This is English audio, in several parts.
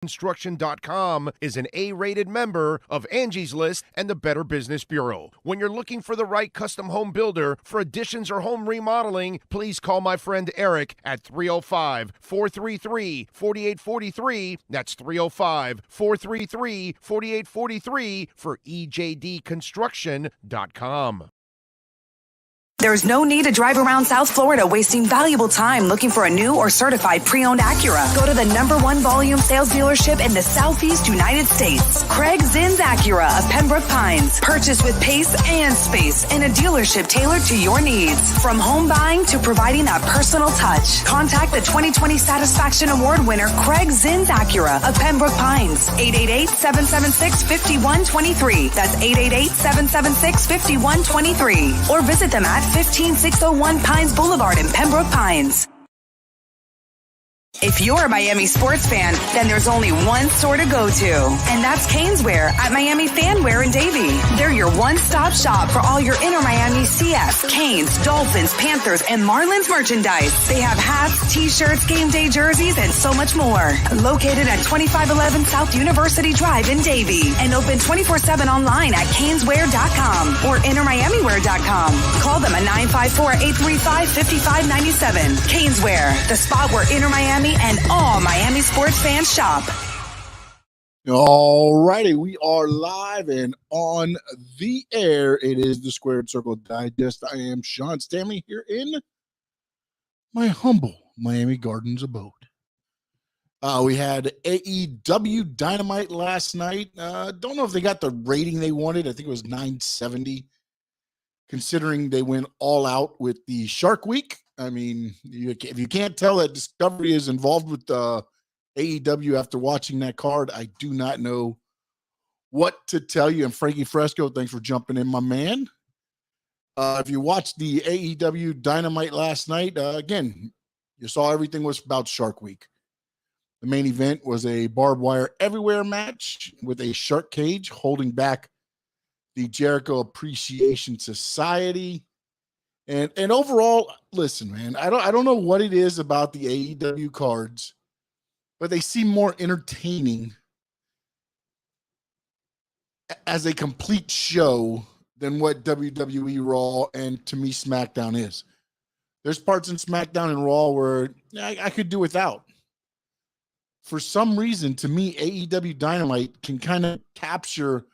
Construction.com is an A-rated member of Angie's List and the Better Business Bureau. When you're looking for the right custom home builder for additions or home remodeling, please call my friend Eric at 305-433-4843. That's 305-433-4843 for EJDconstruction.com. There's no need to drive around South Florida wasting valuable time looking for a new or certified pre-owned Acura. Go to the #1 volume sales dealership in the Southeast United States. Craig Zinn's Acura of Pembroke Pines. Purchase with pace and space in a dealership tailored to your needs. From home buying to providing that personal touch. Contact the 2020 Satisfaction Award winner Craig Zinn's Acura of Pembroke Pines. 888-776-5123. That's 888-776-5123. Or visit them at 15601 Pines Boulevard in Pembroke Pines. If you're a Miami sports fan, then there's only one store to go to, and that's Caneswear at Miami Fanwear in Davie. They're your one-stop shop for all your inner Miami CF, Canes, Dolphins, Panthers, and Marlins merchandise. They have hats, t-shirts, game day jerseys, and so much more. Located at 2511 South University Drive in Davie, and open 24/7 online at caneswear.com or innermiamiwear.com. Call them at 954-835-5597. Caneswear, the spot where inner Miami and all Miami sports fans shop. All righty, we are live and on the air. It is the Squared Circle Digest. I am Sean Stanley here in my humble Miami Gardens abode. We had AEW Dynamite last night. Don't know if they got the rating they wanted. I think it was 970, considering they went all out with the Shark Week. I mean, if you can't tell that Discovery is involved with AEW after watching that card, I do not know what to tell you. And Frankie Fresco, thanks for jumping in, my man. If you watched the AEW Dynamite last night, again, you saw everything was about Shark Week. The main event was a barbed wire everywhere match with a shark cage holding back the Jericho Appreciation Society. And overall, listen, man, I don't know what it is about the AEW cards, but they seem more entertaining as a complete show than what WWE Raw and, to me, SmackDown is. There's parts in SmackDown and Raw where I could do without. For some reason, to me, AEW Dynamite can kind of capture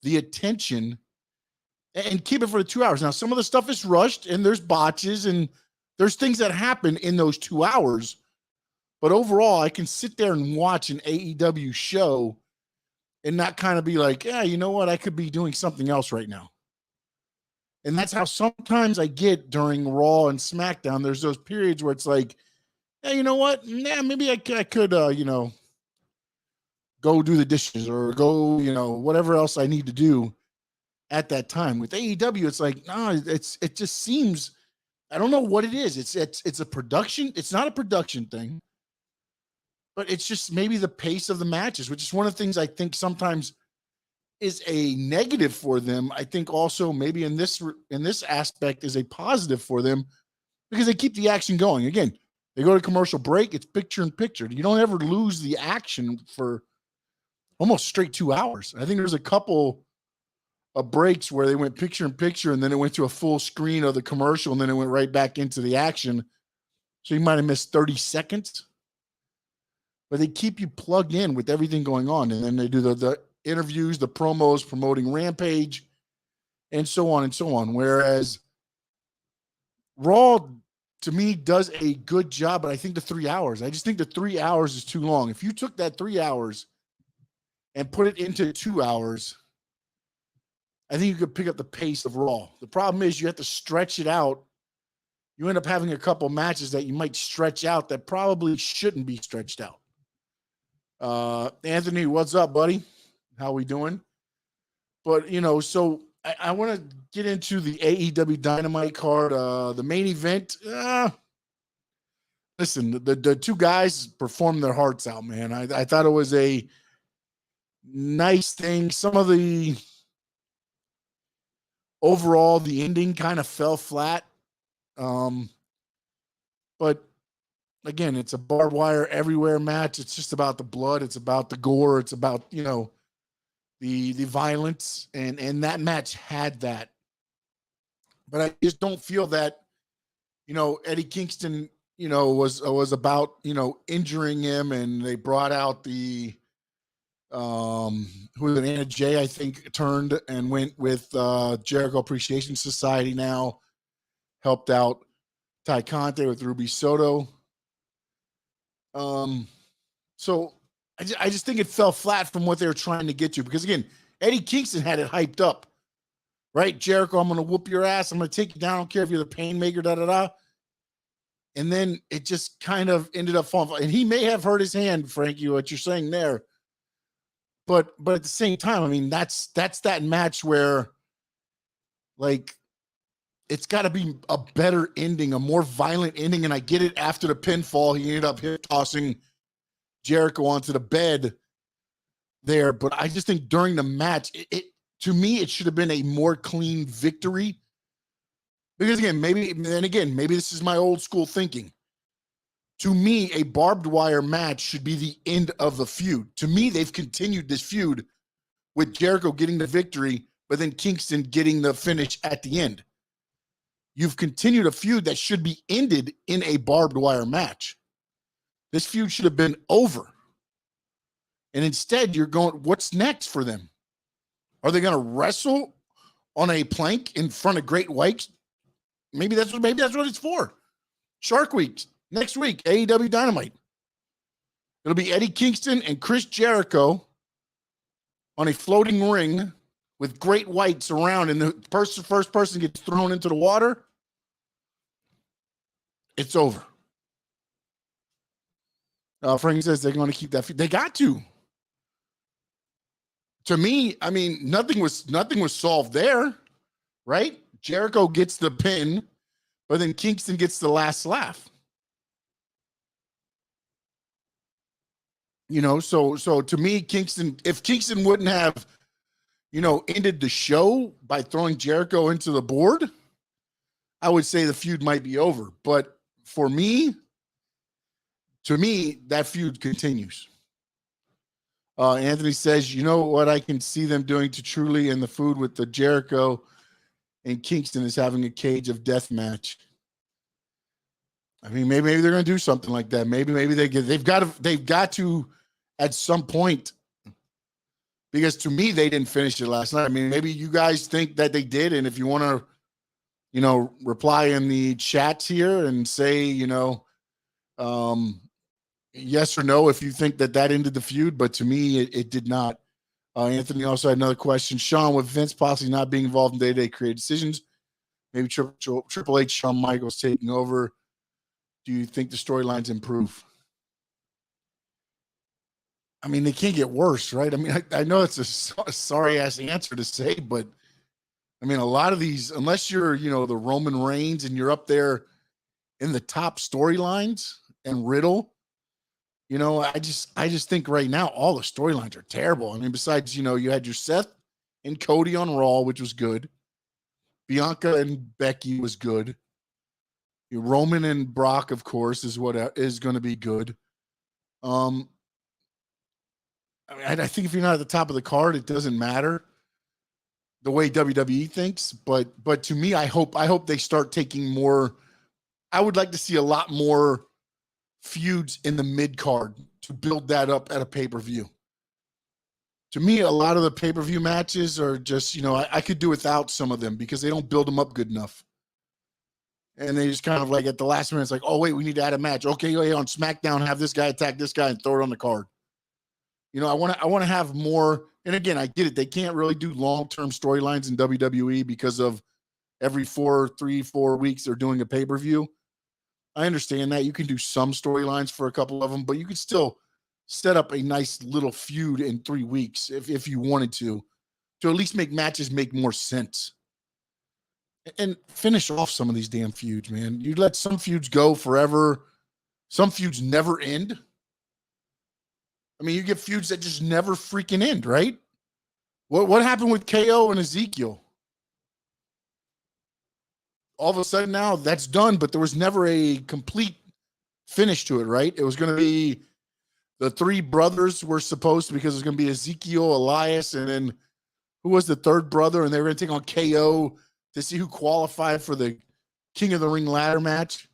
the attention and keep it for the 2 hours. Now, some of the stuff is rushed, and there's botches, and there's things that happen in those 2 hours. But overall, I can sit there and watch an AEW show and not kind of be like, yeah, you know what? I could be doing something else right now. And that's how sometimes I get during Raw and SmackDown. There's those periods where it's like, hey, you know what? Nah, maybe I could, go do the dishes or go, whatever else I need to do at that time. With AEW, it's like, no, it just seems, I don't know what it is. It's a production. It's not a production thing, but it's just maybe the pace of the matches, which is one of the things I think sometimes is a negative for them. I think also maybe in this aspect is a positive for them because they keep the action going. Again, they go to commercial break. It's picture in picture. You don't ever lose the action for almost straight 2 hours. I think there's a couple of breaks where they went picture in picture and then it went to a full screen of the commercial and then it went right back into the action. So you might have missed 30 seconds. But they keep you plugged in with everything going on. And then they do the interviews, the promos promoting Rampage, and so on and so on. Whereas Raw, to me, does a good job, but I think the 3 hours, I just think the 3 hours is too long. If you took that 3 hours and put it into 2 hours, I think you could pick up the pace of Raw. The problem is you have to stretch it out. You end up having a couple matches that you might stretch out that probably shouldn't be stretched out. Anthony, what's up, buddy? How we doing? But, so I want to get into the AEW Dynamite card. The main event, listen, the two guys performed their hearts out, man. I thought it was a nice thing. Some of the overall, the ending kind of fell flat. But again, it's a barbed wire everywhere match. It's just about the blood. It's about the gore. It's about, the violence. And that match had that. But I just don't feel that, Eddie Kingston, was about, injuring him, and they brought out the who was it, Anna Jay, I think, turned and went with Jericho Appreciation Society now, helped out Ty Conte with Ruby Soto. So I just think it fell flat from what they were trying to get to, because again, Eddie Kingston had it hyped up, right? Jericho, I'm going to whoop your ass. I'm going to take you down. I don't care if you're the Painmaker, da-da-da. And then it just kind of ended up falling. And he may have hurt his hand, Frankie, what you're saying there. But at the same time, I mean, that's that match where, like, it's got to be a better ending, a more violent ending. And I get it, after the pinfall, he ended up tossing Jericho onto the bed there. But I just think during the match, to me, it should have been a more clean victory. Because again, maybe this is my old school thinking. To me, a barbed wire match should be the end of the feud. To me, they've continued this feud with Jericho getting the victory, but then Kingston getting the finish at the end. You've continued a feud that should be ended in a barbed wire match. This feud should have been over. And instead, you're going, what's next for them? Are they going to wrestle on a plank in front of Great White? Maybe that's what it's for. Shark Week next week, AEW Dynamite. It'll be Eddie Kingston and Chris Jericho on a floating ring with Great Whites around, and the first person gets thrown into the water. It's over. Frankie says they're going to keep that. They got to. To me, I mean, nothing was solved there, right? Jericho gets the pin, but then Kingston gets the last laugh. So to me, if Kingston wouldn't have, ended the show by throwing Jericho into the board, I would say the feud might be over. But to me, that feud continues. Anthony says, you know what I can see them doing to Truly in the food with the Jericho and Kingston is having a cage of death match. I mean, maybe they're going to do something like that. Maybe they've got to at some point, because to me, they didn't finish it last night. I mean, maybe you guys think that they did. And if you want to, reply in the chats here and say, yes or no, if you think that ended the feud, but to me, it did not. Anthony also had another question. Sean, with Vince possibly not being involved in day-to-day creative decisions, maybe Triple H, Shawn Michaels taking over, do you think the storylines improve? I mean, they can't get worse, right? I mean, I know it's a sorry-ass answer to say, but, I mean, a lot of these, unless you're, the Roman Reigns and you're up there in the top storylines and Riddle, I just think right now all the storylines are terrible. I mean, besides, you had your Seth and Cody on Raw, which was good. Bianca and Becky was good. Your Roman and Brock, of course, is what is going to be good. I mean, I think if you're not at the top of the card, it doesn't matter the way WWE thinks. But to me, I hope they start taking more. I would like to see a lot more feuds in the mid card to build that up at a pay-per-view. To me, a lot of the pay-per-view matches are just, I could do without some of them because they don't build them up good enough. And they just kind of like at the last minute, it's like, oh, wait, we need to add a match. Okay, on SmackDown, have this guy attack this guy and throw it on the card. I want to have more. And again, I get it. They can't really do long-term storylines in WWE because of every 4 weeks they're doing a pay-per-view. I understand that. You can do some storylines for a couple of them, but you could still set up a nice little feud in 3 weeks if you wanted to at least make matches make more sense. And finish off some of these damn feuds, man. You let some feuds go forever. Some feuds never end. I mean, you get feuds that just never freaking end, right? What happened with KO and Ezekiel? All of a sudden now that's done, but there was never a complete finish to it, right? It was going to be the three brothers were supposed to, because it was going to be Ezekiel, Elias, and then who was the third brother? And they were going to take on KO to see who qualified for the King of the Ring ladder match.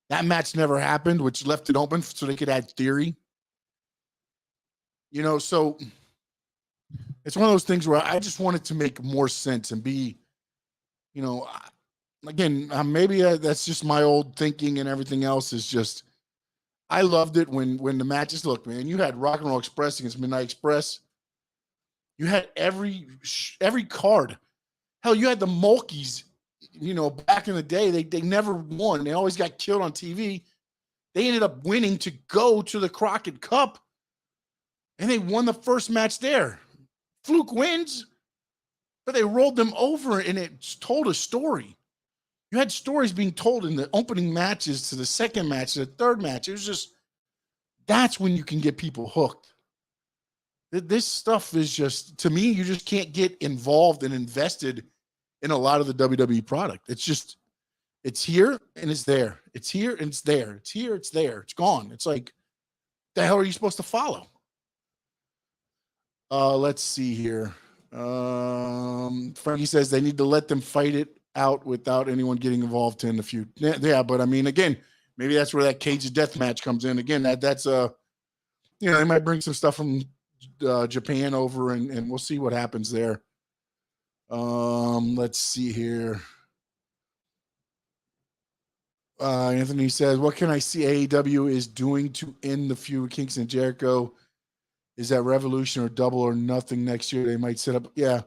That match never happened, which left it open so they could add Theory. You know, so it's one of those things where I just want it to make more sense and be, you know, again, maybe that's just my old thinking, and everything else is just, I loved it when the matches, look, man, you had Rock and Roll Express against Midnight Express. You had every card. Hell, you had the Mulkeys, you know, back in the day, they never won. They always got killed on TV. They ended up winning to go to the Crockett Cup, and they won the first match there. Fluke wins, but they rolled them over, and it told a story. You had stories being told in the opening matches to the second match, to the third match. It was just, that's when you can get people hooked. This stuff is just, to me, you just can't get involved and invested in a lot of the WWE product. It's just, it's here and it's there. It's here and it's there. It's here, it's there. It's gone. It's like, the hell are you supposed to follow? Let's see here. Frankie says they need to let them fight it out without anyone getting involved in the feud. Yeah, but I mean, again, maybe that's where that cage of death match comes in. Again, that's you know, they might bring some stuff from Japan over, and we'll see what happens there. Let's see here. Anthony says, what can I see AEW is doing to end the feud with Kingston and Jericho? Is that Revolution or Double or Nothing next year? They might set up. Yeah.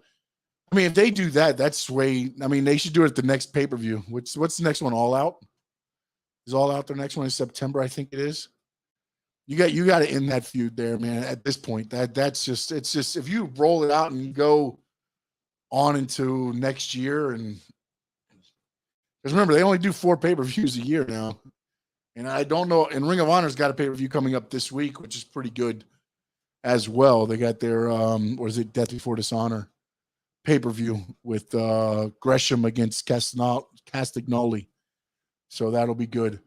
I mean, if they do that, that's way. I mean, they should do it at the next pay-per-view. What's the next one? All Out? Is All Out their next one in September? I think it is. You got to end that feud there, man. At this point, that's just, it's just, if you roll it out and you go on into next year, and because remember, they only do 4 pay-per-views a year now, and I don't know. And Ring of Honor's got a pay-per-view coming up this week, which is pretty good as well. They got their or is it Death Before Dishonor pay-per-view with Gresham against Castagnoli. So that'll be good.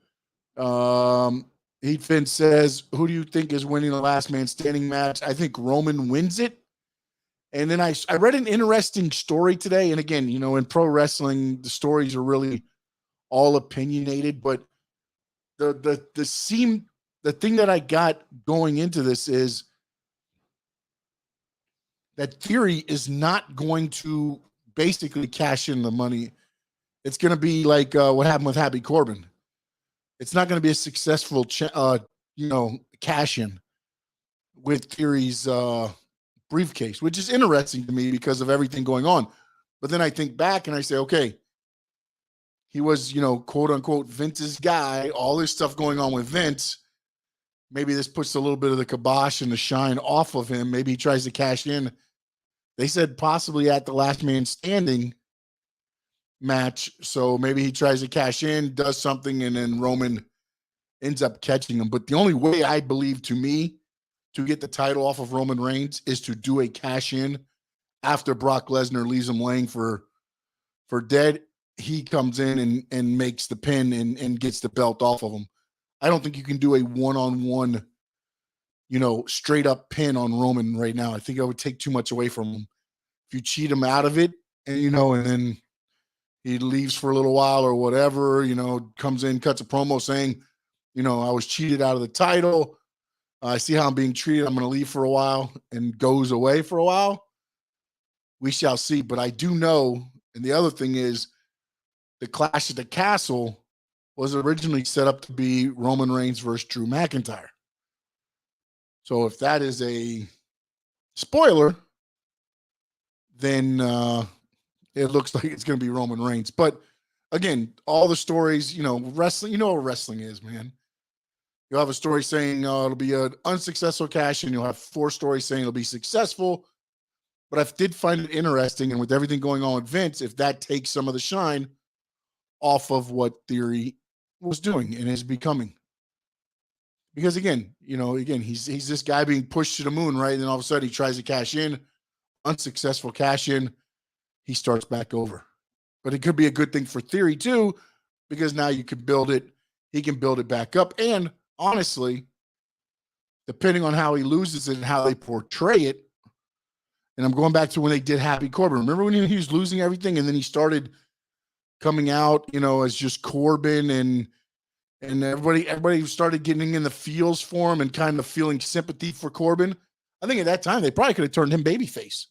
Heat Finn says, who do you think is winning the last man standing match? I think Roman wins it. And then I read an interesting story today. And again, you know, in pro wrestling, the stories are really all opinionated, but the thing that I got going into this is that Theory is not going to basically cash in the money. It's going to be like what happened with Happy Corbin. It's not going to be a successful, cash in with Theory's briefcase, which is interesting to me because of everything going on. But then I think back and I say, okay, he was, quote unquote, Vince's guy, all this stuff going on with Vince. Maybe this puts a little bit of the kibosh and the shine off of him. Maybe he tries to cash in. They said possibly at the last man standing match. So maybe he tries to cash in, does something, and then Roman ends up catching him. But the only way I believe, to me, to get the title off of Roman Reigns is to do a cash in after Brock Lesnar leaves him laying for dead. He comes in and makes the pin and gets the belt off of him. I don't think you can do a one-on-one, straight up pin on Roman right now. I think I would take too much away from him. If you cheat him out of it, and then he leaves for a little while or whatever, comes in, cuts a promo saying, I was cheated out of the title. I see how I'm being treated. I'm going to leave for a while, and goes away for a while. We shall see. But I do know, and the other thing is, the Clash at the Castle was originally set up to be Roman Reigns versus Drew McIntyre. So if that is a spoiler, then it looks like it's going to be Roman Reigns. But again, all the stories, wrestling, what wrestling is, man. You'll have a story saying it'll be an unsuccessful cash, and you'll have 4 stories saying it'll be successful. But I did find it interesting, and with everything going on with Vince, if that takes some of the shine off of what Theory was doing and is becoming. Because again, he's this guy being pushed to the moon, right? And then all of a sudden he tries to cash in, unsuccessful cash in, he starts back over. But it could be a good thing for Theory too, because now you could build it. he can build it back up. And honestly, depending on how he loses it and how they portray it, and I'm going back to when they did Happy Corbin. Remember when he was losing everything and then he started coming out, as just Corbin and everybody started getting in the feels for him and kind of feeling sympathy for Corbin. I think at that time they probably could have turned him babyface.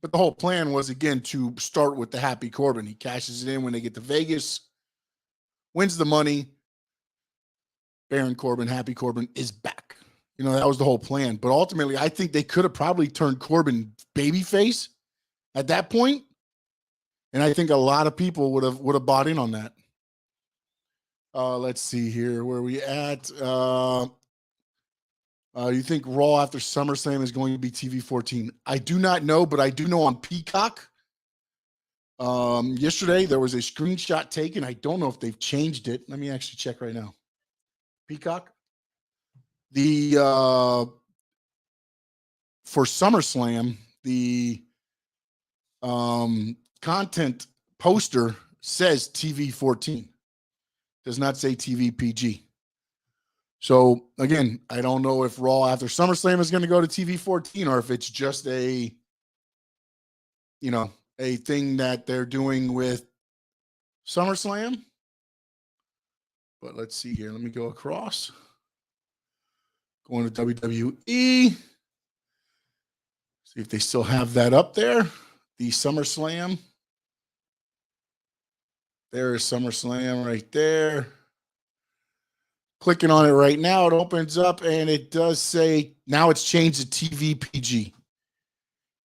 But the whole plan was, again, to start with the Happy Corbin. He cashes it in when they get to Vegas, wins the money. Baron Corbin, Happy Corbin is back. That was the whole plan. But ultimately, I think they could have probably turned Corbin babyface at that point. And I think a lot of people would have bought in on that. Let's see here. Where are we at? You think Raw after SummerSlam is going to be TV 14? I do not know, but I do know on Peacock. Yesterday, there was a screenshot taken. I don't know if they've changed it. Let me actually check right now. Peacock. For SummerSlam, the content poster says TV 14. Does not say TV PG. So, again, I don't know if Raw after SummerSlam is going to go to TV 14 or if it's just a thing that they're doing with SummerSlam. But let's see here. Let me go across. Going to WWE. See if they still have that up there. The SummerSlam. There is SummerSlam right there. Clicking on it right now, it opens up and it does say, now it's changed to TV PG.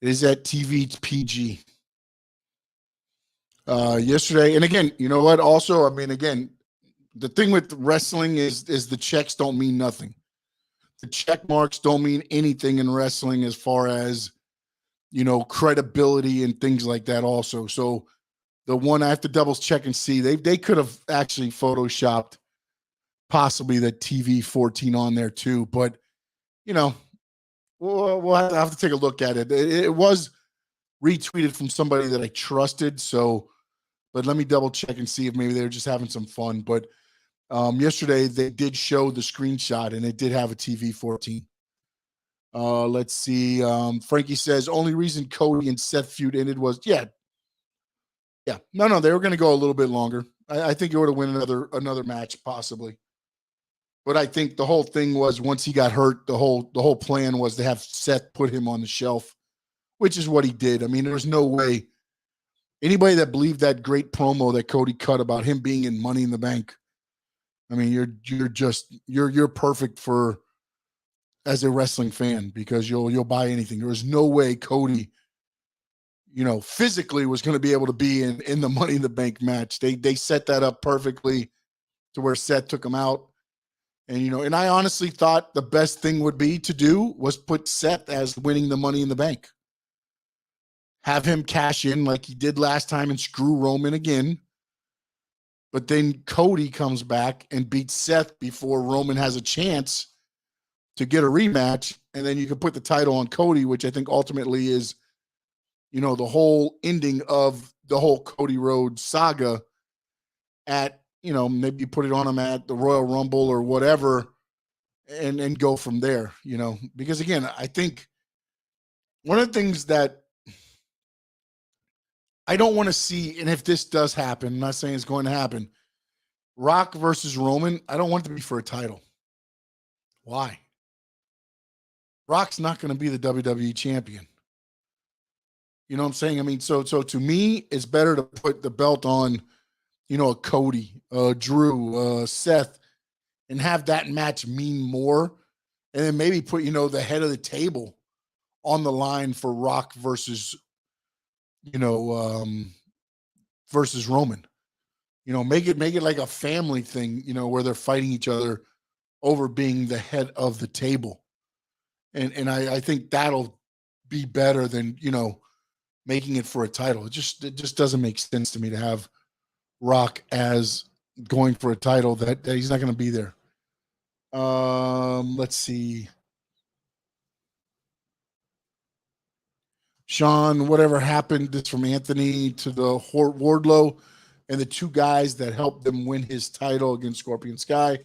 It is at TV PG. Yesterday, and again, you know what? Also, again, the thing with wrestling is the checks don't mean nothing. The check marks don't mean anything in wrestling as far as, credibility and things like that also. So the one I have to double check and see, they could have actually photoshopped possibly the TV 14 on there too, but we'll have to take a look at it. It was retweeted from somebody that I trusted, but let me double check and see if maybe they're just having some fun. But yesterday they did show the screenshot and it did have a TV 14. Let's see. Frankie says only reason Cody and Seth feud ended was no, they were going to go a little bit longer. I think it would have won another match possibly. But I think the whole thing was once he got hurt, the whole plan was to have Seth put him on the shelf, which is what he did. There was no way anybody that believed that great promo that Cody cut about him being in Money in the Bank. You're perfect for as a wrestling fan because you'll buy anything. There was no way Cody, physically was going to be able to be in the Money in the Bank match. They set that up perfectly to where Seth took him out. And I honestly thought the best thing would be to do was put Seth as winning the Money in the Bank. Have him cash in like he did last time and screw Roman again. But then Cody comes back and beats Seth before Roman has a chance to get a rematch. And then you can put the title on Cody, which I think ultimately is, the whole ending of the whole Cody Rhodes saga at, maybe you put it on him at the Royal Rumble or whatever and go from there, because again, I think one of the things that I don't want to see, and if this does happen, I'm not saying it's going to happen, Rock versus Roman, I don't want it to be for a title. Why? Rock's not going to be the WWE champion. You know what I'm saying? So to me, it's better to put the belt on, a Cody, Drew, Seth, and have that match mean more. And then maybe put, the head of the table on the line for Rock versus, versus Roman. Make it like a family thing, where they're fighting each other over being the head of the table. And I think that'll be better than, making it for a title. It just doesn't make sense to me to have Rock as going for a title that he's not going to be there. Let's see. Sean, whatever happened, this from Anthony to the Wardlow and the two guys that helped them win his title against Scorpion Sky,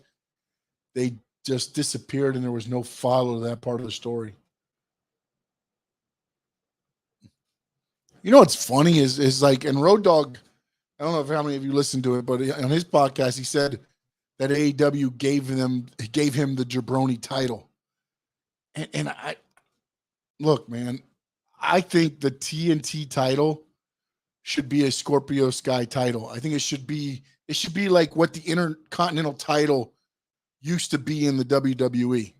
they just disappeared and there was no follow to that part of the story. You know what's funny is like, and Road Dogg, I don't know if how many of you listened to it, but on his podcast, he said that AEW gave him the jabroni title. And I look, man, I think the TNT title should be a Scorpio Sky title. I think it should be like what the Intercontinental title used to be in the WWE.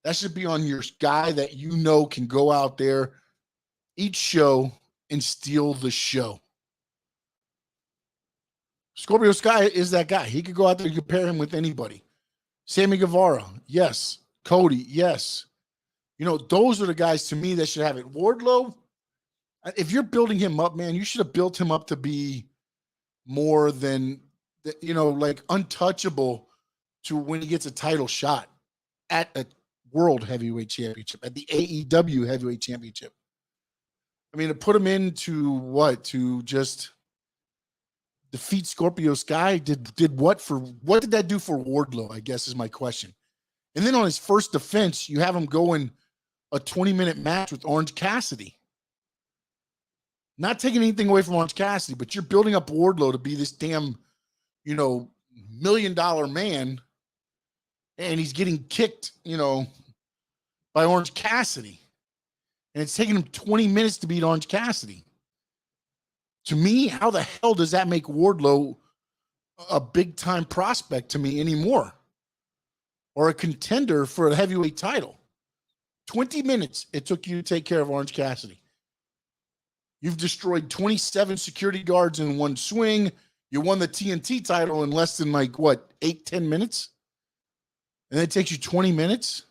That should be on your guy that you know can go out there each show and steal the show. Scorpio Sky is that guy. He could go out there and compare him with anybody. Sammy Guevara, yes. Cody, yes. You know, those are the guys to me that should have it. Wardlow, if you're building him up, man, you should have built him up to be more than, you know, like untouchable to when he gets a title shot at a World Heavyweight Championship, at the AEW Heavyweight Championship. I mean, to put him into what? To just defeat Scorpio Sky did what did that do for Wardlow, I guess is my question. And then on his first defense, you have him going a 20-minute match with Orange Cassidy. Not taking anything away from Orange Cassidy, but you're building up Wardlow to be this damn, you know, $1 million man, and he's getting kicked, you know, by Orange Cassidy. And it's taking him 20 minutes to beat Orange Cassidy. To me, how the hell does that make Wardlow a big-time prospect to me anymore? Or a contender for a heavyweight title? 20 minutes it took you to take care of Orange Cassidy. You've destroyed 27 security guards in one swing. You won the TNT title in less than 8-10 minutes? And it takes you 20 minutes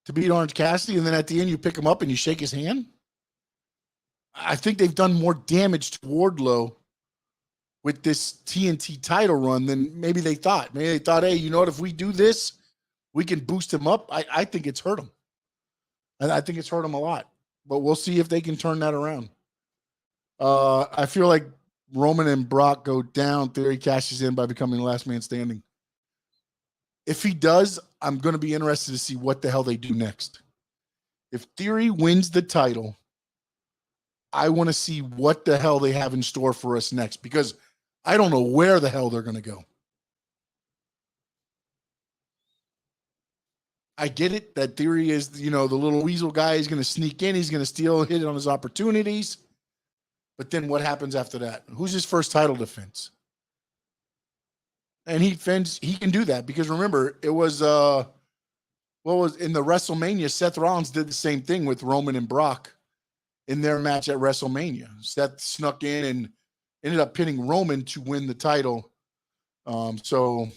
to beat Orange Cassidy, and then at the end you pick him up and you shake his hand? I think they've done more damage to Wardlow with this TNT title run than maybe they thought. Maybe they thought, hey, you know what, if we do this, we can boost him up. I think it's hurt him. I think it's hurt him a lot. But we'll see if they can turn that around. I feel like Roman and Brock go down. Theory cashes in by becoming the last man standing. If he does, I'm going to be interested to see what the hell they do next. If Theory wins the title, I want to see what the hell they have in store for us next, because I don't know where the hell they're going to go. I get it that Theory is, you know, the little weasel guy. He's going to sneak in. He's going to steal, hit on his opportunities. But then what happens after that? Who's his first title defense? And he can do that because remember, it was what was in the WrestleMania, Seth Rollins did the same thing with Roman and Brock in their match at WrestleMania. Seth snuck in and ended up pinning Roman to win the title. So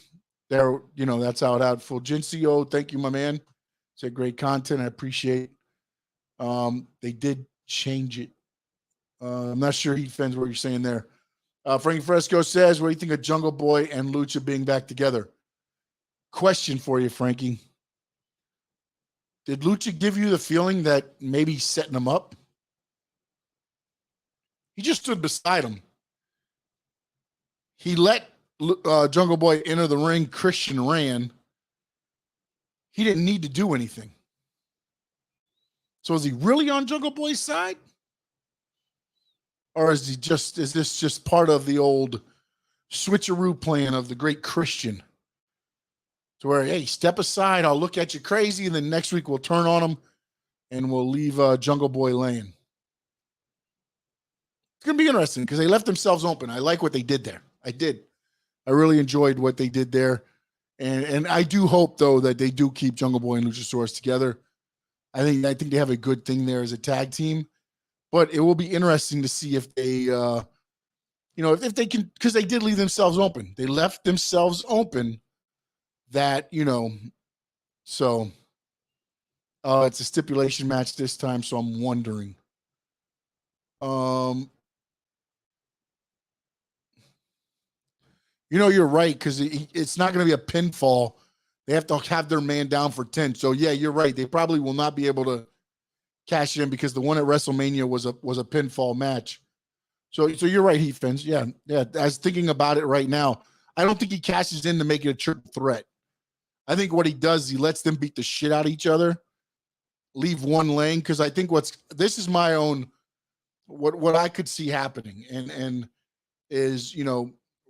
there, you know, that's how it out. Fulgencio, thank you, my man. It's a great content. I appreciate. They did change it. I'm not sure he defends what you're saying there. Frankie Fresco says, what do you think of Jungle Boy and Lucha being back together? Question for you, Frankie. Did Lucha give you the feeling that maybe he's setting him up? He just stood beside him. He let Jungle Boy enter the ring. Christian ran. He didn't need to do anything. So is he really on Jungle Boy's side? Or is this just part of the old switcheroo plan of the great Christian? To where, hey, step aside, I'll look at you crazy, and then next week we'll turn on him and we'll leave Jungle Boy laying. It's going to be interesting because they left themselves open. I like what they did there. I did. I really enjoyed what they did there. And I do hope, though, that they do keep Jungle Boy and Luchasaurus together. I think they have a good thing there as a tag team. But it will be interesting to see if they, if they can, because they did leave themselves open. They left themselves open that, so it's a stipulation match this time, so I'm wondering. You're right, because it's not going to be a pinfall. They have to have their man down for 10. So, yeah, you're right. They probably will not be able to cash it in because the one at WrestleMania was a pinfall match. So you're right, Heath Fins. Yeah. I was thinking about it right now. I don't think he cashes in to make it a triple threat. I think what he does is he lets them beat the shit out of each other, leave one lane, because I think this is my own what I could see happening, and is,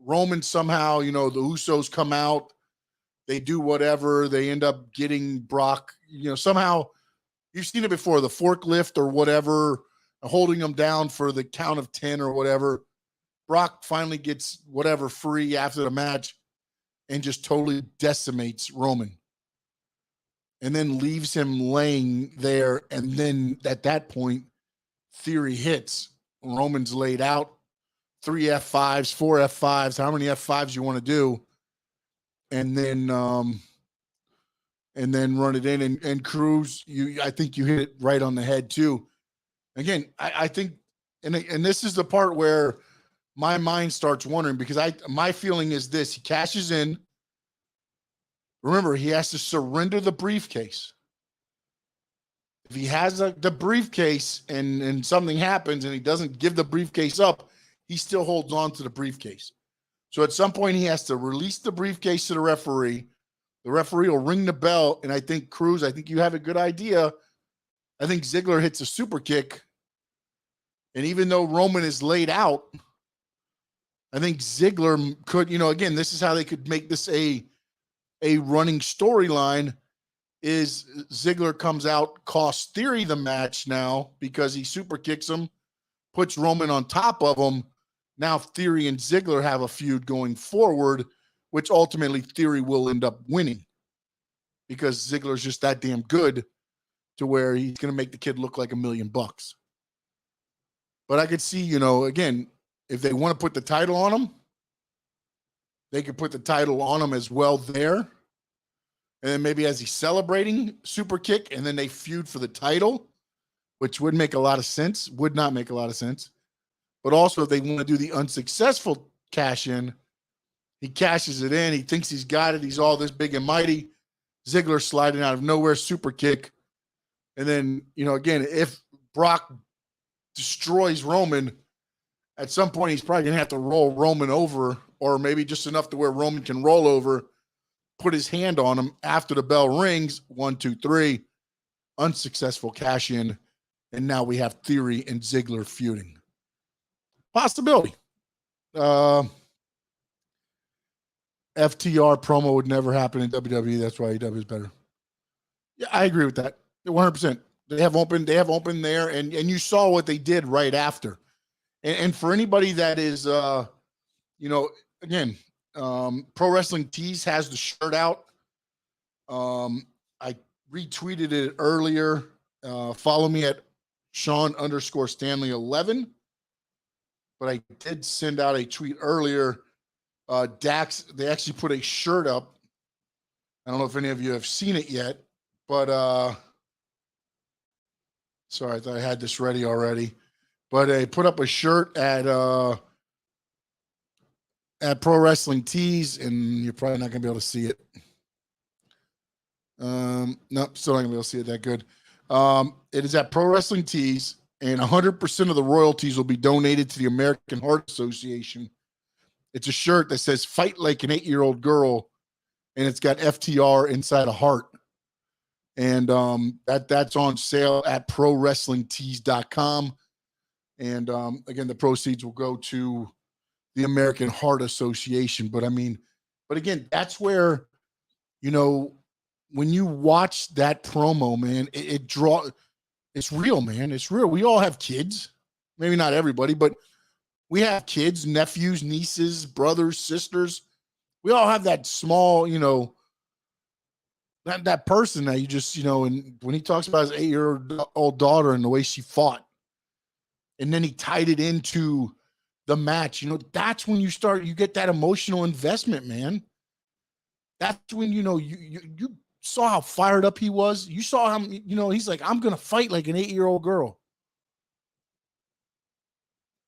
Roman somehow, the Usos come out, they do whatever, they end up getting Brock, somehow. You've seen it before, the forklift or whatever, holding them down for the count of 10 or whatever. Brock finally gets whatever free after the match and just totally decimates Roman. And then leaves him laying there. And then at that point, Theory hits. Roman's laid out. 3 F5s, 4 F5s, how many F5s you want to do. And then run it in. And Cruz, I think you hit it right on the head too. Again, I think, and this is the part where my mind starts wondering, because my feeling is this: he cashes in. Remember, he has to surrender the briefcase. If he has the briefcase and something happens and he doesn't give the briefcase up, he still holds on to the briefcase. So at some point he has to release the briefcase to the referee. The referee will ring the bell, and I think Cruz, I think you have a good idea. I think Ziggler hits a super kick, and even though Roman is laid out, I think Ziggler could, again, this is how they could make this a running storyline, is Ziggler comes out, costs Theory the match now because he super kicks him, puts Roman on top of him. Now Theory and Ziggler have a feud going forward, which ultimately Theory will end up winning because Ziggler's just that damn good to where he's going to make the kid look like $1 million. But I could see, again, if they want to put the title on him, they could put the title on him as well there. And then maybe as he's celebrating, super kick, and then they feud for the title, which would make a lot of sense, would not make a lot of sense. But also if they want to do the unsuccessful cash in, he cashes it in. He thinks he's got it. He's all this big and mighty. Ziggler sliding out of nowhere, super kick. And then, again, if Brock destroys Roman, at some point he's probably going to have to roll Roman over, or maybe just enough to where Roman can roll over, put his hand on him after the bell rings. 1, 2, 3. Unsuccessful cash in. And now we have Theory and Ziggler feuding. Possibility. FTR promo would never happen in WWE. That's why AEW is better. Yeah, I agree with that. 100%. They have open there, and you saw what they did right after. And for anybody that is, again, Pro Wrestling Tease has the shirt out. I retweeted it earlier. Follow me at Sean_Stanley11. But I did send out a tweet earlier. Dax, they actually put a shirt up. I don't know if any of you have seen it yet, but sorry, I thought I had this ready already. But I put up a shirt at Pro Wrestling Tease, and you're probably not going to be able to see it. Nope, still not going to be able to see it that good. It is at Pro Wrestling Tease, and 100% of the royalties will be donated to the American Heart Association. It's a shirt that says "Fight like an 8-year-old girl," and it's got FTR inside a heart. And that's on sale at ProWrestlingTees.com. And again, the proceeds will go to the American Heart Association. But again, that's where, when you watch that promo, man, it's real, man. It's real. We all have kids. Maybe not everybody, but we have kids, nephews, nieces, brothers, sisters. We all have that small, that person that you just, and when he talks about his 8-year-old daughter and the way she fought, and then he tied it into the match, that's when you get that emotional investment, man. That's when, you saw how fired up he was. You saw him, he's like, I'm going to fight like an 8-year-old girl.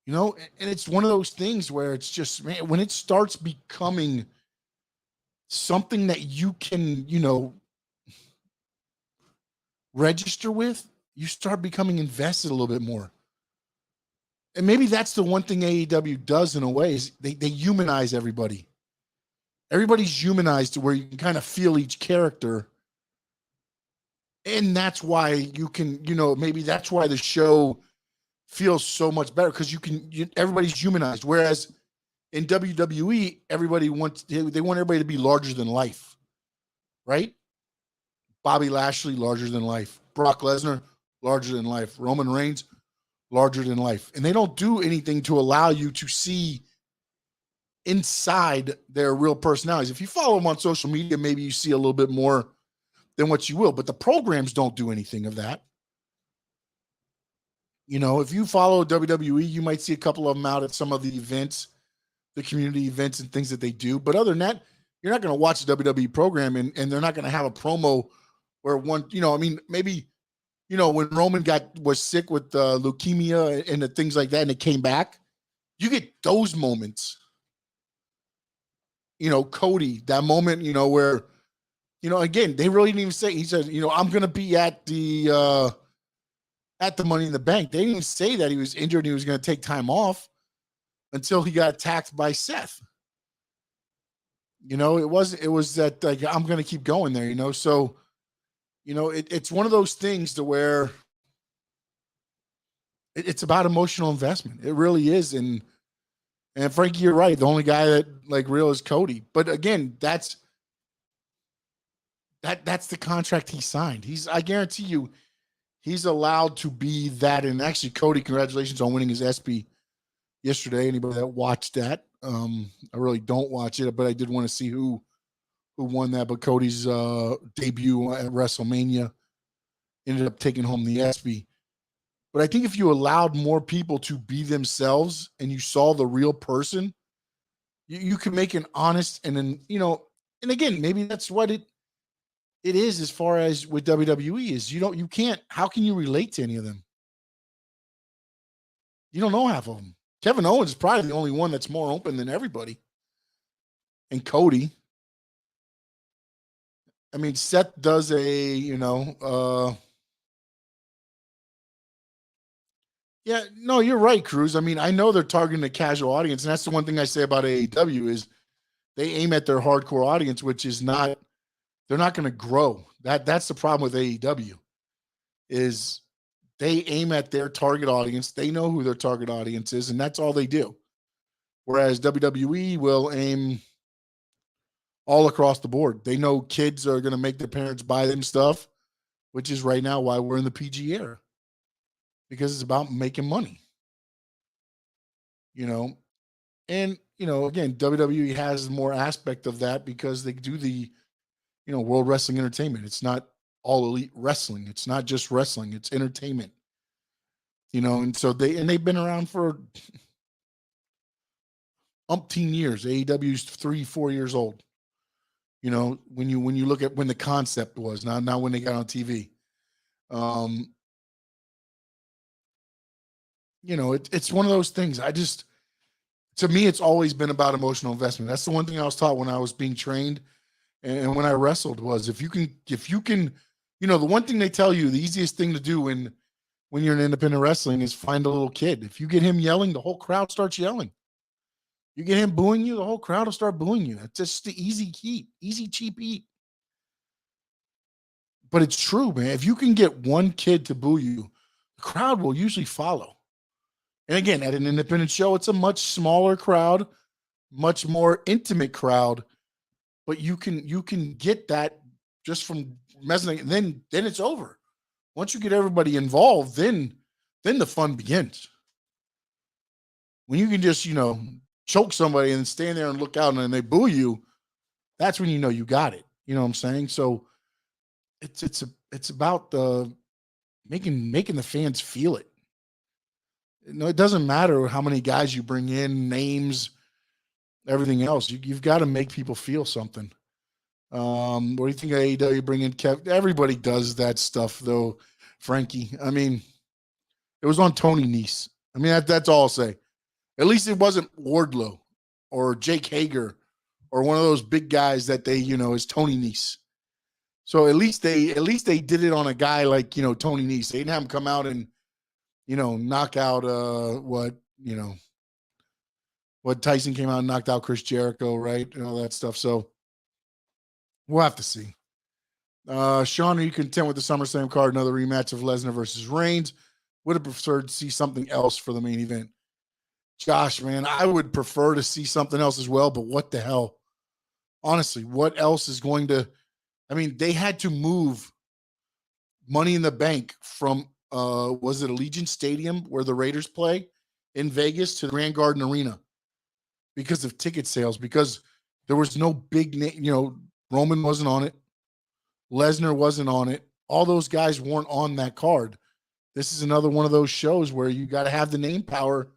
And it's one of those things where it's just, man, when it starts becoming something that you can, register with, you start becoming invested a little bit more. And maybe that's the one thing AEW does in a way is they humanize everybody. Everybody's humanized to where you can kind of feel each character. And that's why you can, maybe that's why the show feels so much better because everybody's humanized. Whereas in WWE, they want everybody to be larger than life, right? Bobby Lashley, larger than life. Brock Lesnar, larger than life. Roman Reigns, larger than life. And they don't do anything to allow you to see inside their real personalities. If you follow them on social media, maybe you see a little bit more than what you will, but the programs don't do anything of that. If you follow WWE, you might see a couple of them out at some of the events, the community events and things that they do. But other than that, you're not going to watch the WWE program and they're not going to have a promo where maybe, when Roman was sick with leukemia and the things like that, and it came back, you get those moments. Cody, that moment, where, again, they really didn't even say, he said, I'm going to be at the Money in the Bank. They didn't even say that he was injured and he was going to take time off until he got attacked by Seth. It was that, like, I'm going to keep going there, so, it's one of those things to where it's about emotional investment. It really is. And Frankie, you're right. The only guy that like real is Cody. But again, that's the contract he signed. I guarantee you, he's allowed to be that. And actually, Cody, congratulations on winning his ESPY yesterday. Anybody that watched that, I really don't watch it, but I did want to see who won that. But Cody's debut at WrestleMania ended up taking home the ESPY. But I think if you allowed more people to be themselves and you saw the real person, you can make an honest and and again, maybe that's what it is as far as with WWE is you can't, how can you relate to any of them? You don't know half of them. Kevin Owens is probably the only one that's more open than everybody. And Cody. I mean, Seth does yeah, no, you're right, Cruz. I mean, I know they're targeting the casual audience, and that's the one thing I say about AEW is they aim at their hardcore audience, which is not, they're not going to grow. That's the problem with AEW is they aim at their target audience. They know who their target audience is, and that's all they do. Whereas WWE will aim all across the board. They know kids are going to make their parents buy them stuff, which is right now why we're in the PG era. Because it's about making money, and, again, WWE has more aspect of that because they do the, World Wrestling Entertainment. It's not all elite wrestling. It's not just wrestling. It's entertainment, and so they've been around for umpteen years. AEW's 3-4 years old, when you look at when the concept was, not when they got on TV. It's one of those things. To me, it's always been about emotional investment. That's the one thing I was taught when I was being trained and when I wrestled was if you can, the one thing they tell you, the easiest thing to do when you're in independent wrestling is find a little kid. If you get him yelling, the whole crowd starts yelling. You get him booing you, the whole crowd will start booing you. It's just the easy cheap eat. But it's true, man. If you can get one kid to boo you, the crowd will usually follow. And again, at an independent show, it's a much smaller crowd, much more intimate crowd, but you can get that just from messing. Then it's over. Once you get everybody involved, then the fun begins. When you can just, choke somebody and stand there and look out and they boo you, that's when you got it. You know what I'm saying? So it's about the making the fans feel it. It doesn't matter how many guys you bring in, names, everything else. You've got to make people feel something. What do you think of AEW bring in Kev? Everybody does that stuff, though, Frankie. I mean, it was on Tony Nese. I mean, that's all I'll say. At least it wasn't Wardlow or Jake Hager or one of those big guys that they, is Tony Nese. So at least they did it on a guy like, Tony Nese. They didn't have him come out and, knock out you know, what Tyson came out and knocked out Chris Jericho, right? And all that stuff. So we'll have to see. Sean, are you content with the SummerSlam card? Another rematch of Lesnar versus Reigns? Would have preferred to see something else for the main event. Josh, man, I would prefer to see something else as well, but what the hell? Honestly, what else is going to, I mean, they had to move Money in the Bank from, was it Allegiant Stadium where the Raiders play in Vegas to the Grand Garden Arena because of ticket sales, because there was no big name, Roman wasn't on it. Lesnar wasn't on it. All those guys weren't on that card. This is another one of those shows where you got to have the name power.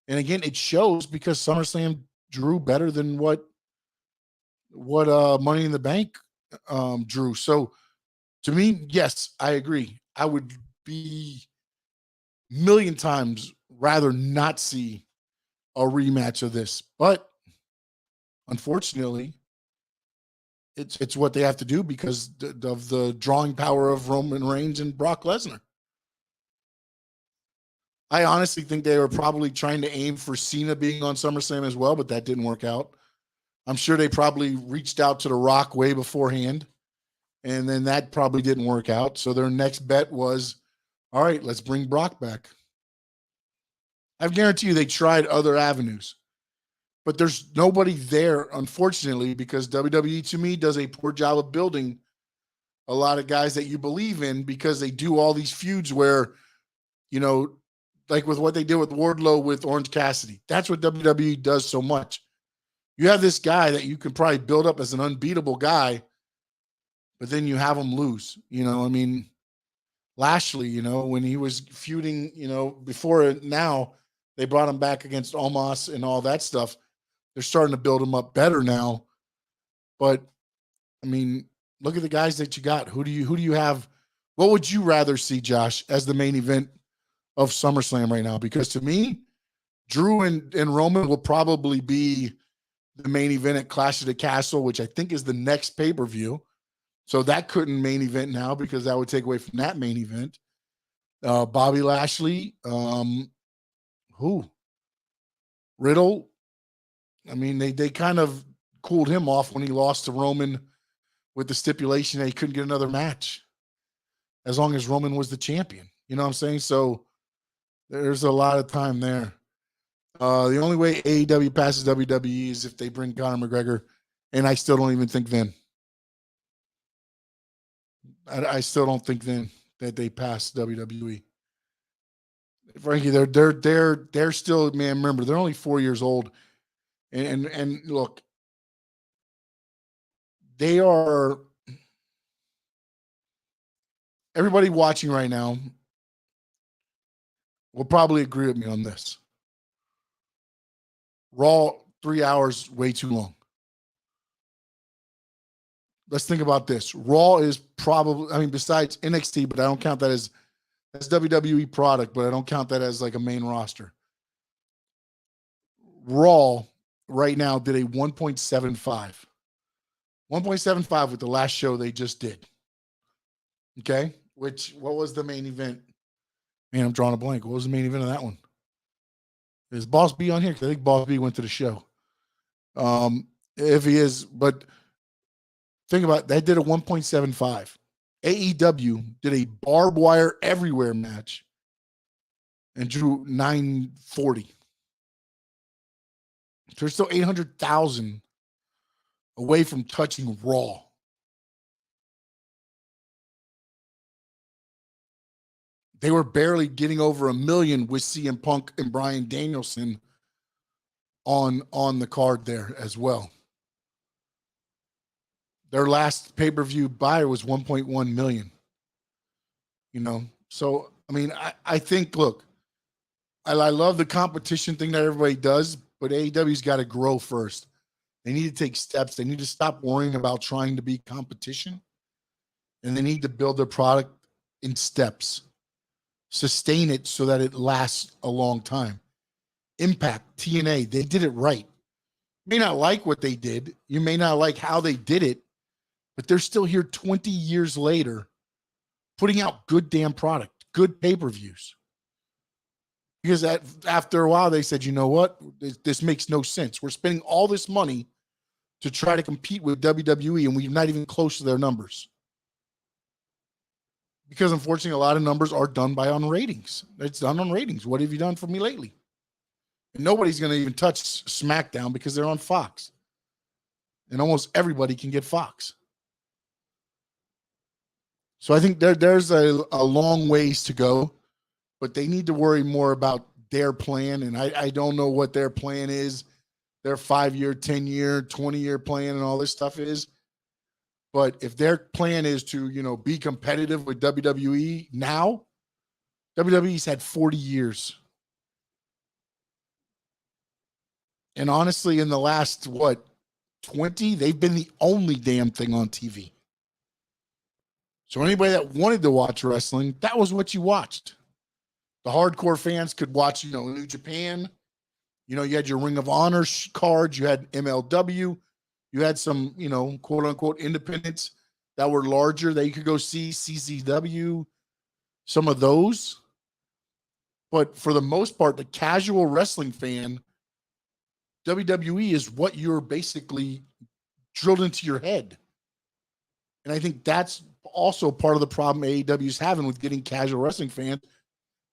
And again, it shows because SummerSlam drew better than what Money in the Bank drew. So to me, yes, I agree. I would be a million times rather not see a rematch of this. But unfortunately, it's what they have to do because of the drawing power of Roman Reigns and Brock Lesnar. I honestly think they were probably trying to aim for Cena being on SummerSlam as well, but that didn't work out. I'm sure they probably reached out to The Rock way beforehand, and then that probably didn't work out. So their next bet was, all right, let's bring Brock back. I guarantee you they tried other avenues, but there's nobody there, unfortunately, because WWE, to me, does a poor job of building a lot of guys that you believe in because they do all these feuds where, like with what they did with Wardlow with Orange Cassidy. That's what WWE does so much. You have this guy that you can probably build up as an unbeatable guy, but then you have him lose. Lashley, when he was feuding, before now, they brought him back against Omos and all that stuff. They're starting to build him up better now. But, look at the guys that you got. Who do you have? What would you rather see, Josh, as the main event of SummerSlam right now? Because to me, Drew and Roman will probably be the main event at Clash of the Castle, which I think is the next pay-per-view. So that couldn't main event now because that would take away from that main event. Bobby Lashley, who? Riddle. They kind of cooled him off when he lost to Roman with the stipulation that he couldn't get another match as long as Roman was the champion. You know what I'm saying? So there's a lot of time there. The only way AEW passes WWE is if they bring Conor McGregor, and I still don't even think then. I still don't think then that they pass WWE. Frankie, they're still, man. Remember, they're only 4 years old, and look, they are. Everybody watching right now will probably agree with me on this. Raw, 3 hours, way too long. Let's think about this. Raw is probably, besides NXT, but I don't count that as WWE product, but I don't count that as like a main roster. Raw right now did a 1.75. 1.75 with the last show they just did. Okay? What was the main event? Man, I'm drawing a blank. What was the main event of that one? Is Boss B on here? Because I think Boss B went to the show. If he is, but think about it, that did a 1.75. AEW did a barbed wire everywhere match and drew 940. There's still 800,000 away from touching Raw. They were barely getting over 1 million with CM Punk and Bryan Danielson on the card there as well. Their last pay-per-view buyer was 1.1 million. So, I think, look, I love the competition thing that everybody does, but AEW's got to grow first. They need to take steps. They need to stop worrying about trying to be competition, and they need to build their product in steps. Sustain it so that it lasts a long time. Impact, TNA, they did it right. You may not like what they did. You may not like how they did it, but they're still here 20 years later putting out good damn product, good pay-per-views. Because after a while, they said, you know what? This makes no sense. We're spending all this money to try to compete with WWE, and we're not even close to their numbers. Because unfortunately, a lot of numbers are done on ratings. It's done on ratings. What have you done for me lately? And nobody's going to even touch SmackDown because they're on Fox. And almost everybody can get Fox. So I think there's a long ways to go, but they need to worry more about their plan. And I don't know what their plan is, their 5-year, 10-year, 20-year plan and all this stuff is. But if their plan is to, be competitive with WWE now, WWE's had 40 years. And honestly, in the last, 20, they've been the only damn thing on TV. So anybody that wanted to watch wrestling, that was what you watched. The hardcore fans could watch, New Japan. You had your Ring of Honor cards. You had MLW. You had some, quote unquote independents that were larger that you could go see, CZW, some of those. But for the most part, the casual wrestling fan, WWE is what you're basically drilled into your head. And I think that's also part of the problem AEW is having with getting casual wrestling fans,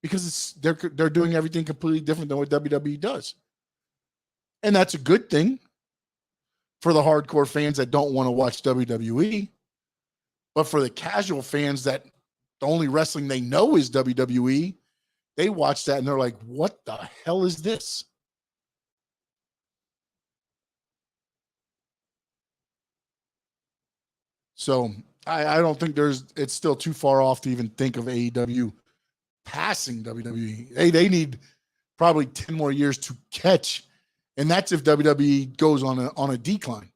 because they're doing everything completely different than what WWE does. And that's a good thing for the hardcore fans that don't want to watch WWE. But for the casual fans that the only wrestling they know is WWE, they watch that and they're like, what the hell is this? So I don't think it's still too far off to even think of AEW passing WWE. They need probably 10 more years to catch. And that's if WWE goes on a decline.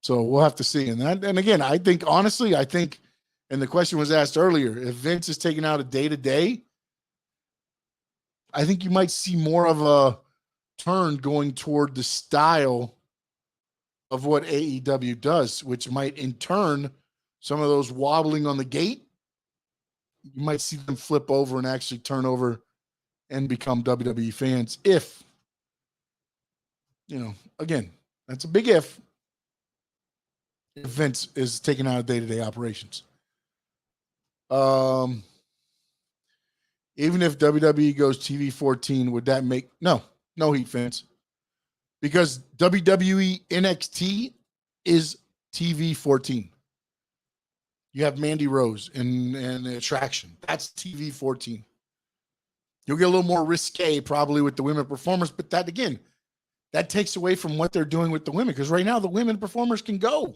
So we'll have to see. And again, I think, and the question was asked earlier, if Vince is taken out of day-to-day, I think you might see more of a turn going toward the style of what AEW does, which might in turn, some of those wobbling on the gate, you might see them flip over and actually turn over and become WWE fans if, again, that's a big if Vince is taken out of day-to-day operations. Even if WWE goes TV 14, would that make no heat fans? Because WWE NXT is TV 14. You have Mandy Rose and the attraction. That's TV 14. You'll get a little more risque probably with the women performers, but that again, that takes away from what they're doing with the women, because right now the women performers can go.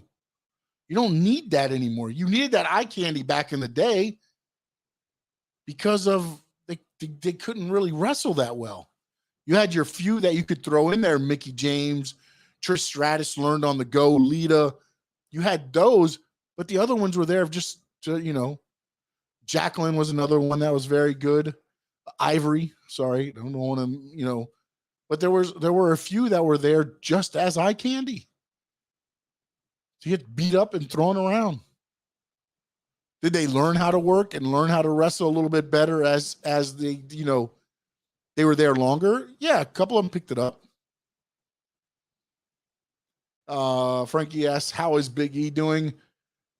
You don't need that anymore. You needed that eye candy back in the day because of they couldn't really wrestle that well. You had your few that you could throw in there, Mickie James, Trish Stratus learned on the go, Lita. You had those, but the other ones were there just to, Jacqueline was another one that was very good. Ivory, sorry, I don't want to, but there were a few that were there just as eye candy. To get beat up and thrown around. Did they learn how to work and learn how to wrestle a little bit better as they, they were there longer? Yeah, a couple of them picked it up. Frankie asks, how is Big E doing?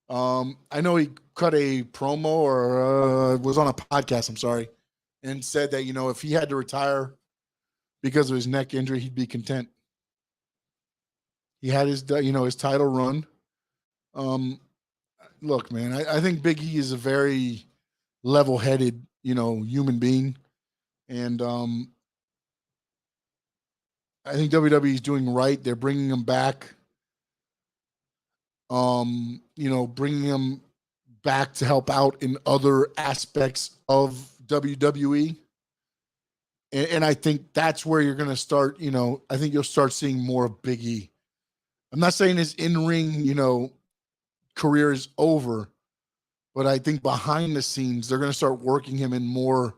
I know he cut a promo or was on a podcast, I'm sorry, and said that, if he had to retire because of his neck injury, he'd be content. He had his, his title run. Look, man, I think Big E is a very level-headed, human being. And I think WWE is doing right. They're bringing him back. Bringing him back to help out in other aspects of WWE. And I think that's where you're going to start, I think you'll start seeing more of Big E. I'm not saying his in-ring, career is over, but I think behind the scenes, they're going to start working him in more,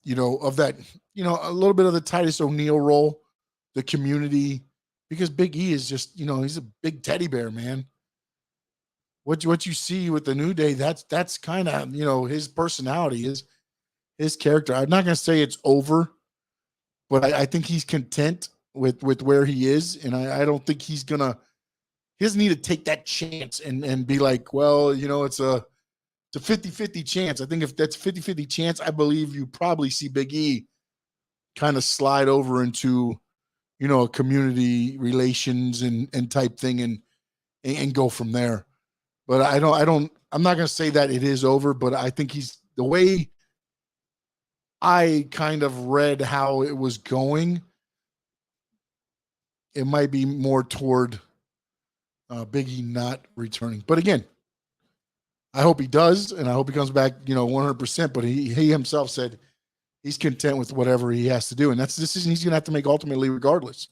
of that, a little bit of the Titus O'Neil role, the community, because Big E is just, he's a big teddy bear, man. What you see with the New Day, that's kind of, his personality is his character. I'm not going to say it's over, but I think he's content with where he is, and I don't think he doesn't need to take that chance and be like, well, it's a 50-50 chance. I think if that's a 50-50 chance, I believe you probably see Big E kind of slide over into, a community relations and type thing and go from there. But I'm not going to say that it is over, but I think the way I kind of read how it was going, it might be more toward Big E not returning. But again, I hope he does, and I hope he comes back, 100%. But he himself said he's content with whatever he has to do, and that's the decision he's going to have to make ultimately, regardless.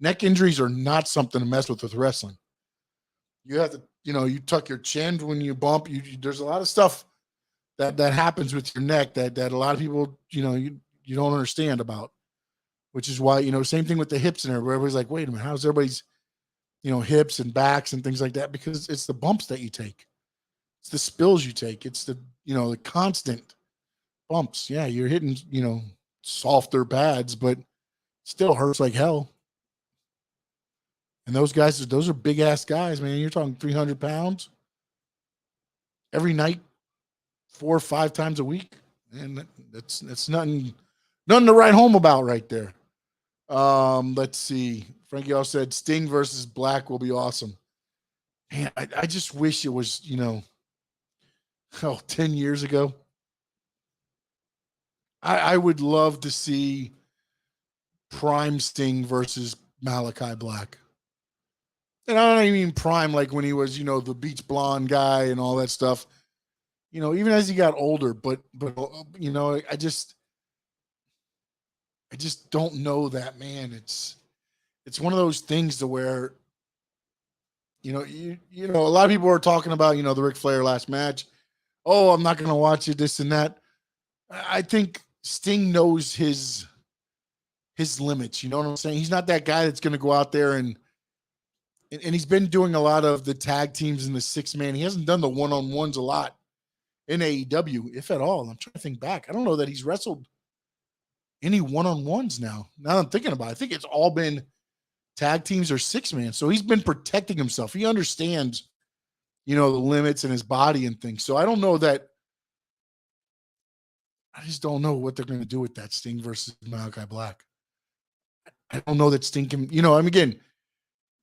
Neck injuries are not something to mess with wrestling. You have to, you tuck your chin when you bump. There's a lot of stuff that happens with your neck that a lot of people, you don't understand about, which is why, same thing with the hips and everybody. Everybody's like, wait a minute, how's everybody's, hips and backs and things like that? Because it's the bumps that you take. It's the spills you take. It's the, the constant bumps. Yeah, you're hitting, softer pads, but still hurts like hell. And those are big ass guys, man. You're talking 300 pounds every night, 4 or 5 times a week. And that's nothing to write home about right there. Let's see. Frankie also said Sting versus Black will be awesome. Man, I just wish it was, 10 years ago. I would love to see prime Sting versus Malachi Black. And I don't even mean prime like when he was, the beach blonde guy and all that stuff. Even as he got older, but I just don't know that, man. It's one of those things to where, a lot of people are talking about, the Ric Flair last match. Oh, I'm not going to watch it, this and that. I think Sting knows his limits. You know what I'm saying? He's not that guy that's going to go out there and he's been doing a lot of the tag teams and the 6-man. He hasn't done the one-on-ones a lot in AEW, if at all. I'm trying to think back. I don't know that he's wrestled any one-on-ones now. Now that I'm thinking about it, I think it's all been tag teams or 6-man. So he's been protecting himself. He understands, the limits in his body and things. So I don't know that. I just don't know what they're going to do with that Sting versus Malachi Black. I don't know that Sting can, again,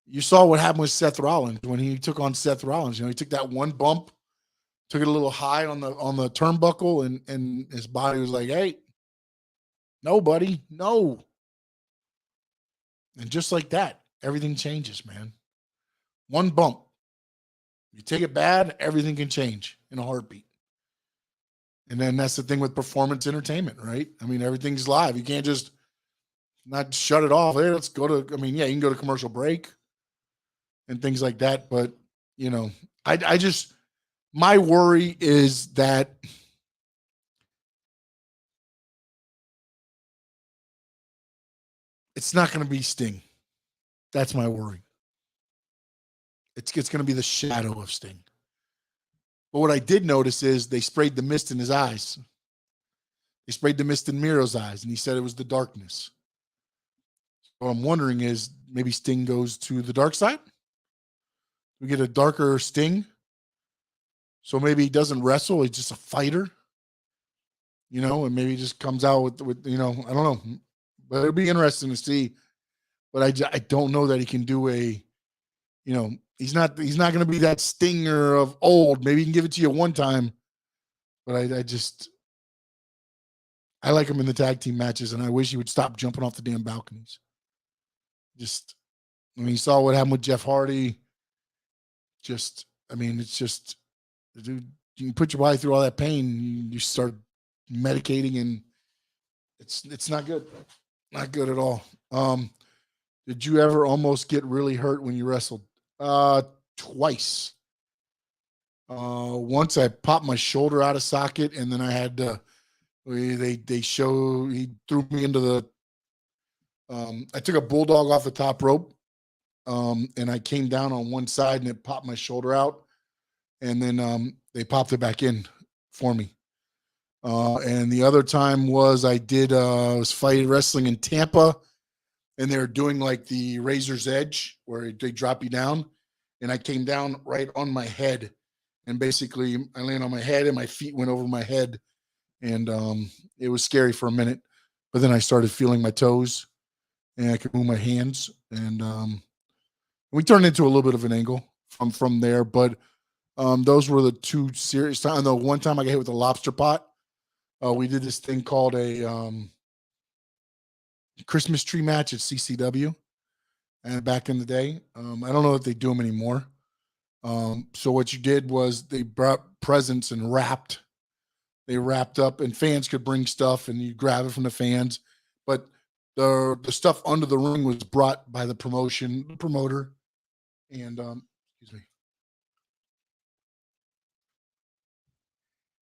you saw what happened with Seth Rollins when he took on Seth Rollins. He took that one bump, took it a little high on the turnbuckle, and his body was like, hey, no, buddy, no. And just like that, everything changes, man. One bump. You take it bad, everything can change in a heartbeat. And then that's the thing with performance entertainment, right? I mean, everything's live. You can't just not shut it off. Hey, let's go to, you can go to commercial break and things like that. But, I just, my worry is that it's not going to be Sting. That's my worry. It's going to be the shadow of Sting. But what I did notice is they sprayed the mist in his eyes. They sprayed the mist in Miro's eyes, and he said it was the darkness. What I'm wondering is maybe Sting goes to the dark side. We get a darker Sting. So maybe he doesn't wrestle. He's just a fighter, and maybe he just comes out with I don't know. But it'll be interesting to see. But I don't know that he can do he's not going to be that Stinger of old. Maybe he can give it to you one time. But I like him in the tag team matches, and I wish he would stop jumping off the damn balconies. You saw what happened with Jeff Hardy. It's just, dude, you can put your body through all that pain. You start medicating, and it's not good. Not good at all. Did you ever almost get really hurt when you wrestled? Twice. Once I popped my shoulder out of socket, and then I had to. He threw me into the. I took a bulldog off the top rope, and I came down on one side, and it popped my shoulder out, and then they popped it back in for me. And the other time was I was fighting wrestling in Tampa, and they were doing like the razor's edge where they drop you down, and I came down right on my head, and basically I landed on my head and my feet went over my head, and it was scary for a minute, but then I started feeling my toes and I could move my hands, and we turned into a little bit of an angle from there. But those were the two serious times. The one time I got hit with a lobster pot. We did this thing called a Christmas tree match at CCW, and back in the day, I don't know if they do them anymore. So what you did was they brought presents and wrapped. They wrapped up, and fans could bring stuff, and you grab it from the fans. But the stuff under the ring was brought by the promoter, and excuse me.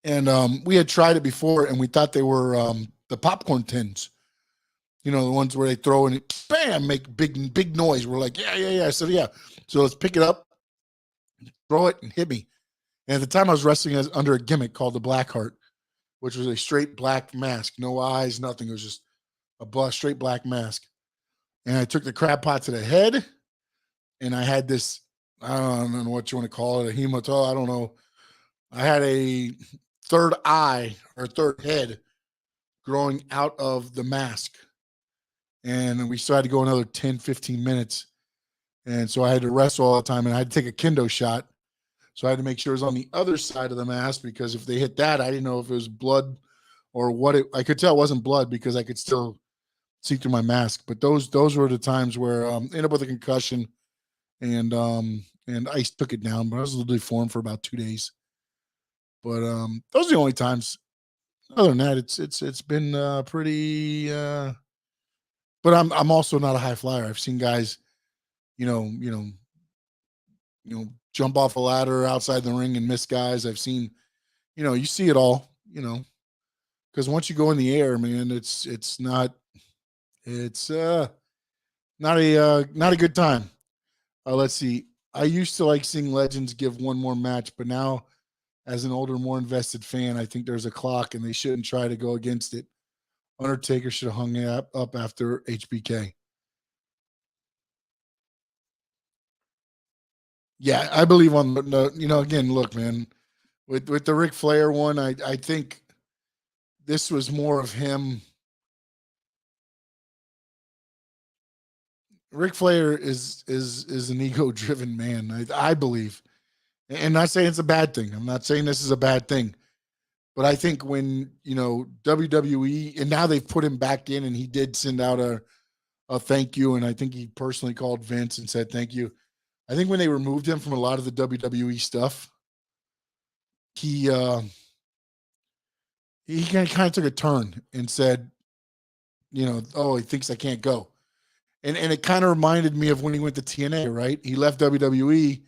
And we had tried it before, and we thought they were the popcorn tins. You know, the ones where they throw in it, bam, make big noise. We're like, yeah. I said, yeah. So let's pick it up, throw it, and hit me. And at the time, I was wrestling under a gimmick called the Blackheart, which was a straight black mask, no eyes, nothing. It was just a straight black mask. And I took the crab pot to the head, and I had this, I don't know what you want to call it, a hematoma, I don't know. I had a third eye or third head growing out of the mask. And we still had to go another 10, 15 minutes. And so I had to wrestle all the time, and I had to take a kendo shot. So I had to make sure it was on the other side of the mask, because if they hit that, I didn't know if it was blood or what I could tell it wasn't blood because I could still see through my mask. But those were the times where ended up with a concussion, and ice took it down, but I was a little deformed for about 2 days. But those are the only times. Other than that, it's been pretty but I'm also not a high flyer. I've seen guys, you know, jump off a ladder outside the ring and miss guys. I've seen, you see it all, because once you go in the air, man, it's not a good time. Let's see. I used to like seeing legends give one more match, but now, as an older, more invested fan, I think there's a clock, and they shouldn't try to go against it. Undertaker should have hung up after HBK. Yeah, I believe on the again, look, man, with the Ric Flair one, I think this was more of him. Ric Flair is an ego-driven man, I believe. And not saying it's a bad thing. I'm not saying this is a bad thing. But I think when, WWE, and now they've put him back in, and he did send out a thank you, and I think he personally called Vince and said thank you. I think when they removed him from a lot of the WWE stuff, he kind of took a turn and said, oh, he thinks I can't go. And it kind of reminded me of when he went to TNA, right? He left WWE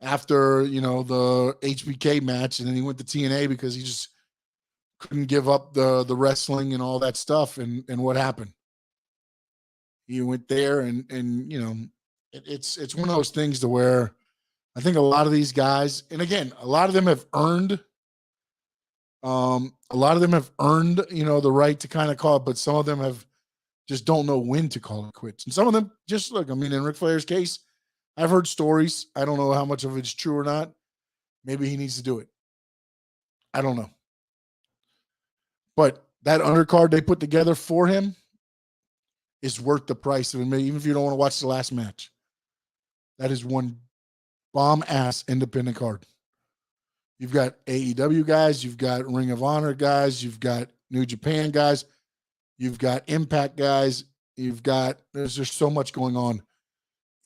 after, the HBK match, and then he went to TNA because he just couldn't give up the wrestling and all that stuff. And what happened? He went there, and it's one of those things to where I think a lot of these guys, and again, a lot of them have earned the right to kind of call it, but some of them just don't know when to call it quits. And some of them just look, in Ric Flair's case, I've heard stories. I don't know how much of it's true or not. Maybe he needs to do it. I don't know. But that undercard they put together for him is worth the price of it, even if you don't want to watch the last match. That is one bomb-ass independent card. You've got AEW guys. You've got Ring of Honor guys. You've got New Japan guys. You've got Impact guys. There's just so much going on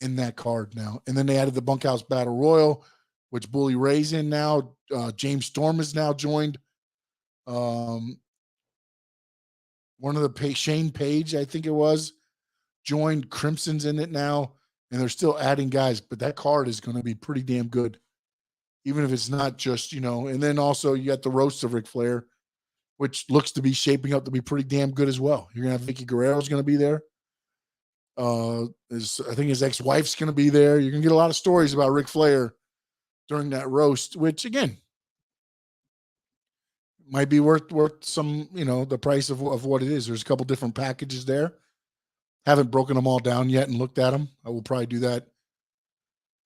in that card now. And then they added the Bunkhouse Battle Royal, which Bully Ray's in now. James Storm is now joined. One of the Shane Page, I think it was, joined. Crimson's in it now, and they're still adding guys, but that card is going to be pretty damn good, even if it's not just, and then also you got the roast of Ric Flair, which looks to be shaping up to be pretty damn good as well. You're going to have Vicky Guerrero's going to be there. I think his ex-wife's going to be there. You're going to get a lot of stories about Ric Flair during that roast, which, again, might be worth some, the price of what it is. There's a couple different packages there. Haven't broken them all down yet and looked at them. I will probably do that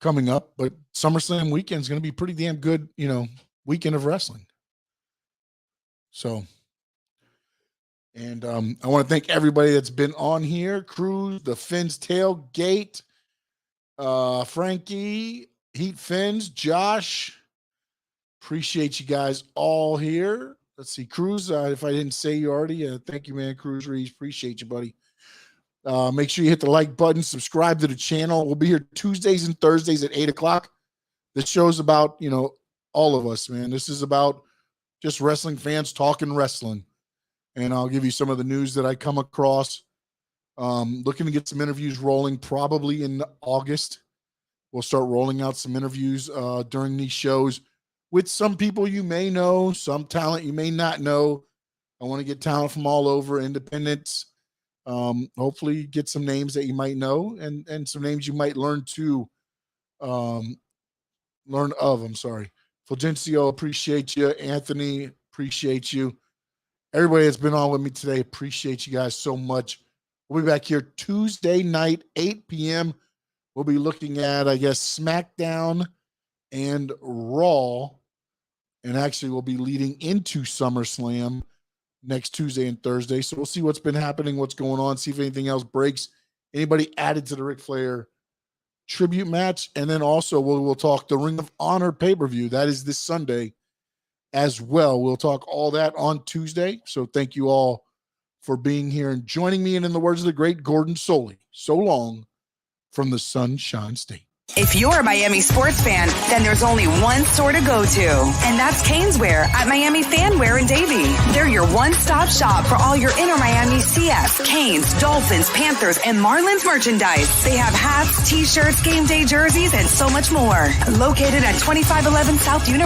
coming up. But SummerSlam weekend is going to be pretty damn good, weekend of wrestling. So, and I want to thank everybody that's been on here. Cruz, the Fins Tailgate, Frankie, Heat Fins, Josh. Appreciate you guys all here. Let's see, Cruz, if I didn't say you already, thank you, man. Cruz Reeves, appreciate you, buddy. Make sure you hit the like button, subscribe to the channel. We'll be here Tuesdays and Thursdays at 8 o'clock. The show's about, all of us, man. This is about just wrestling fans talking wrestling. And I'll give you some of the news that I come across. Looking to get some interviews rolling probably in August. We'll start rolling out some interviews during these shows with some people you may know, some talent you may not know. I want to get talent from all over, independents. Hopefully get some names that you might know and some names you might learn of. I'm sorry. Fulgencio, appreciate you. Anthony, appreciate you. Everybody that's been on with me today, appreciate you guys so much. We'll be back here Tuesday night, 8 p.m. We'll be looking at, I guess, SmackDown and Raw. And actually, we'll be leading into SummerSlam next Tuesday and Thursday. So we'll see what's been happening, what's going on, see if anything else breaks. Anybody added to the Ric Flair tribute match. And then also we'll talk the Ring of Honor pay-per-view. That is this Sunday as well. We'll talk all that on Tuesday. So thank you all for being here and joining me. And in the words of the great Gordon Soley, so long from the Sunshine State. If you're a Miami sports fan, then there's only one store to go to, and that's Caneswear at Miami Fanwear in Davie. They're your one-stop shop for all your inner Miami CF, Canes, Dolphins, Panthers, and Marlins merchandise. They have hats, t-shirts, game day jerseys, and so much more. Located at 2511 South University.